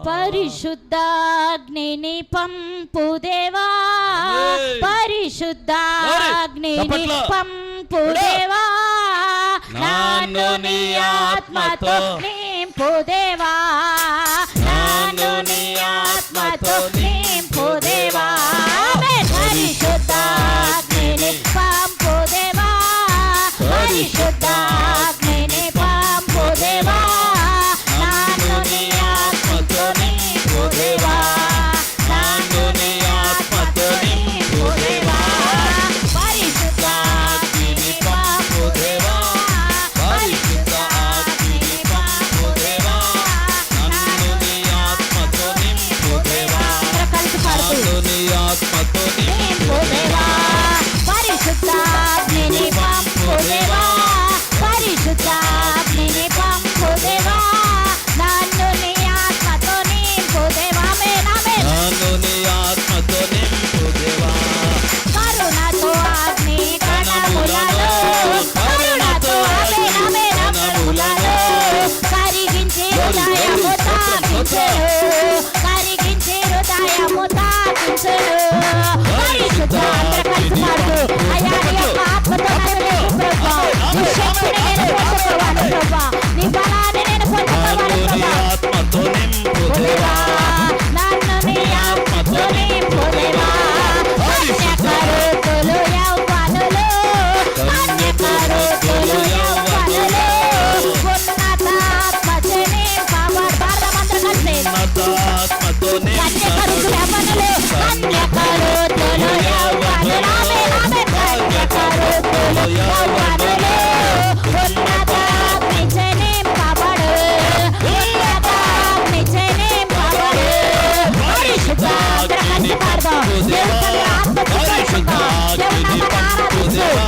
పరిశుద్ధాగ్నిని పంపు దేవా, పరిశుద్ధాగ్నిని పంపు దేవా, నన్ను నీ ఆత్మతో నింపు దేవా, నన్ను నీ ఆత్మతో నింపు దేవా, పరిశుద్ధాగ్నిని పంపు దేవా, పరిశుద్ధాగ్నిని పంపు దేవా, నన్ను నీ ఆత్మతో నింపు దేవా, నన్ను నీ ఆత్మతో నింపు దేవా, పరిశుద్ధాగ్నిని పంపు దేవా, పరిశుద్ధాగ్నిని పంపు దేవా, నన్ను నీ ఆత్మతో నింపు దేవా, నన్ను నీ ఆత్మతో నింపు దేవా, పరిశుద్ధాగ్నిని పంపు దేవా, పరిశుద్ధాగ్నిని పంపు దేవా, నన్ను నీ ఆత్మతో నింపు దేవా, నన్ను నీ ఆత్మతో నింపు దేవా, కరుణతో అగ్ని కణములలో, కరుణతో అగ్ని కణములలో కరిగించి హృదయము తాకించెను, కరిగించి హృదయము తాకించెను, పరిశుద్ధ కలిసి పాడు అయ్యా నీ యొక్క ఆత్మతో నన్ను ప్రభా, నీ శక్తిని నేను పొందుకోవాలి ప్రభా, నీ బలాన్ని నేను పొందుకోవాలి ప్రభా, ఆత్మతో నింపు దేవా, నన్ను నీ ఆత్మతో నింపు దేవా, కన్యకరుతులు యవ్వనులు, కన్యకరుతులు యవ్వనులు, ఉన్నత ఆత్మచే నింపబడు, భారతమంతా కలిసి ఆత్మతో కన్యకరుతులు యవ్వనులు, కన్యకరుతులు యవ్వనులు, కన్యకరుతులు యవ్వనులు, ఉన్నత ఆత్మచే నింపబడు, ఉన్నత ఆత్మచే నింపబడు, పరిశుద్ధ కలిసి పాడదాం, దేవుని ఆత్మతో పరిశుద్ధాగ్నిని పంపు దేవా,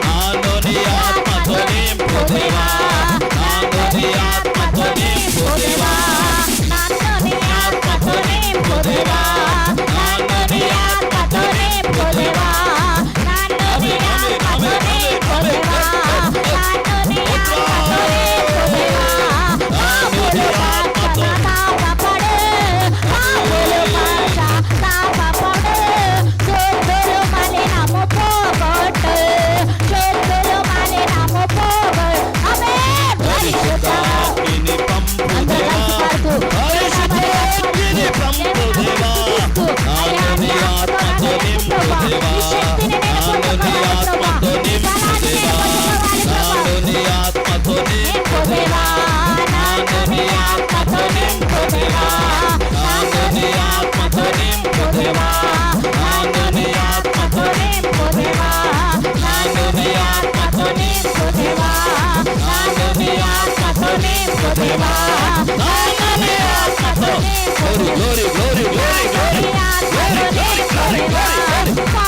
నన్ను నీ ఆత్మతో నింపు దేవా, నన్ను నీ ఆత్మతో నింపు దేవా, నన్ను నీ ఆత్మతో నింపు దేవా, నన్ను నీ ఆత్మతో నింపు దేవా, నన్ను నీ ఆత్మతో నింపు దేవా, నన్ను నీ ఆత్మతో నింపు దేవా, పాపులు పశ్చాత్తాపపడు, పాపులు పశ్చాత్తాపపడు, శుద్ధులు మలినము పోగొట్టు, శుద్ధులు మలినము పోగొట్టు, ఆమేన్. పరిశుద్ధాగ్నిని పంపు దేవా, పరిశుద్ధాగ్నిని పంపు దేవా, నన్ను నీ ఆత్మతో నింపు దేవా, నన్ను నీ ఆత్మతో నింపు దేవా, నన్ను నీ ఆత్మతో నింపు దేవా, నన్ను నీ ఆత్మతో నింపు దేవా, నన్ను నీ ఆత్మతో నింపు దేవా, నన్ను నీ ఆత్మతో నింపు దేవా, నన్ను నీ ఆత్మతో నింపు దేవా, నన్ను నీ ఆత్మతో నింపు దేవా, నన్ను నీ ఆత్మతో glory glory glory glory glory glory glory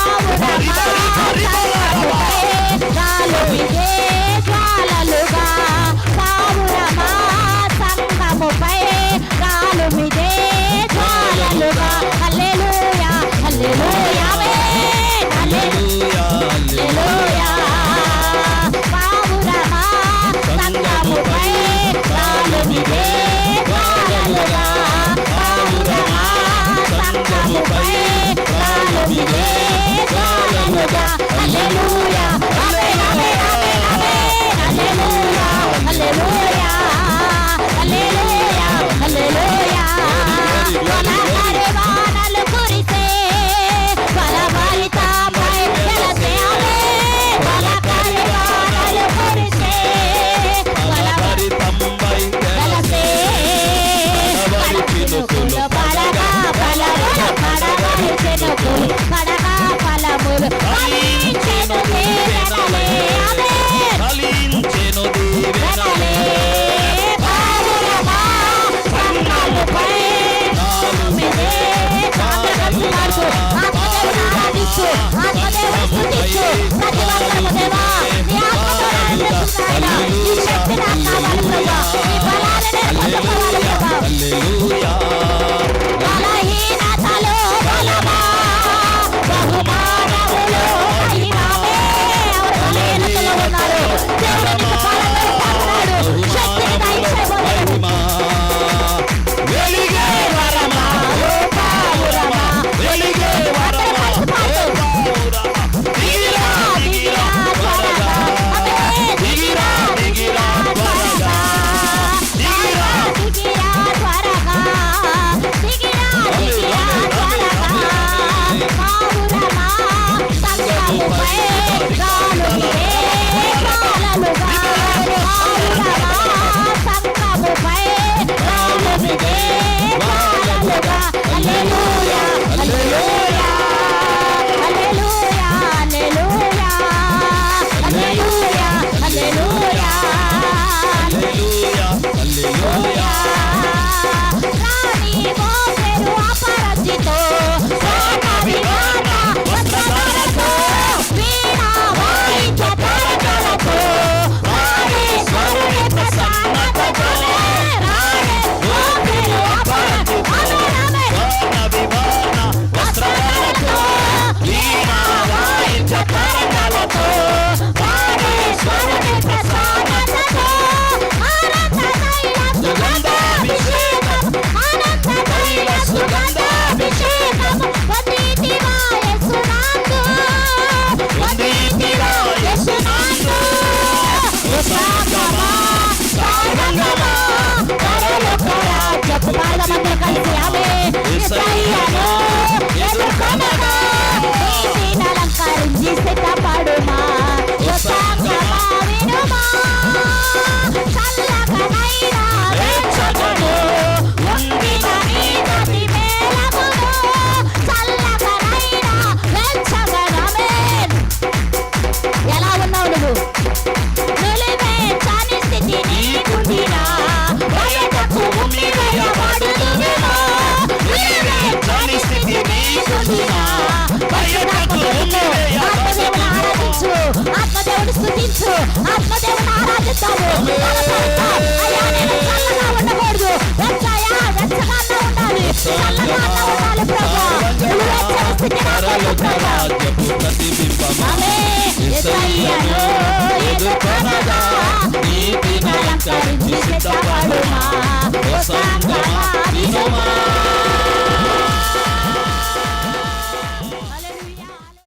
జ్వాలలుగా పావురమా సంగముపై రాలుమిదే జ్వాలలుగా, హల్లెలూయా హల్లెలూయా ఆమేన్, హల్లెలూయా హల్లెలూయా, పావురమా సంగముపై రాలుమిదే జ్వాలలుగా, పావురమా సంగముపై రాలుమిదే జ్వాలలుగా, హల్లెలూయా ఆమేన్ ఆమేన్ ఆమేన్ ఆమేన్, హల్లెలూయా హల్లెలూయా హల్లెలూయా హల్లెలూయా, వలకరి వానలు కురిసే బలభరితమై వెలసే, ఆమేన్, వలకరి వానలు కురిసే బలభరితమై వెలసే, చినుకులు పడగా ఫలములు పడగా, చినుకులు పడగా ఫలములు ఫలించెను దీవెనలే, ఆమేన్, ఫలించెను దీవెనలే, పావురమా సంగముపై రాలుమిదే జ్వాలలుగా, ఆత్మదేవుని ఆరాధించు, ఆత్మదేవుని స్తుతించు, ప్రతి ఒక్కరము దేవా నీ ఆత్మతో ఆరాధిస్తున్నాయన, నీ శక్తి నాకు కావాలి ప్రభా, నీ బలాన్ని నేను పొందుకోవాలి ప్రభా, హల్లెలూయా, బలహీనతలో బలమా, బహుమానములో మహిమమే, ఎవరు బలహీనతలో ఉన్నారు దేవుడు నీకు బలం ఇస్తాడు, శక్తిని దయచేయబోతున్నాడు, వెలిగే ఆత్మదేవుని స్తుతించు, ఆత్మదేవుని ఆరాధిద్దాము. అయ్యా నేను చల్లగా ఉండకూడదు, వెచ్చగా ఉండాలి, చల్లగా ఉండాలి ప్రభా. నువ్వు వెచ్చని స్థితి నాకు వద్దు ప్రభా. ఆమేన్. యేసయ్యను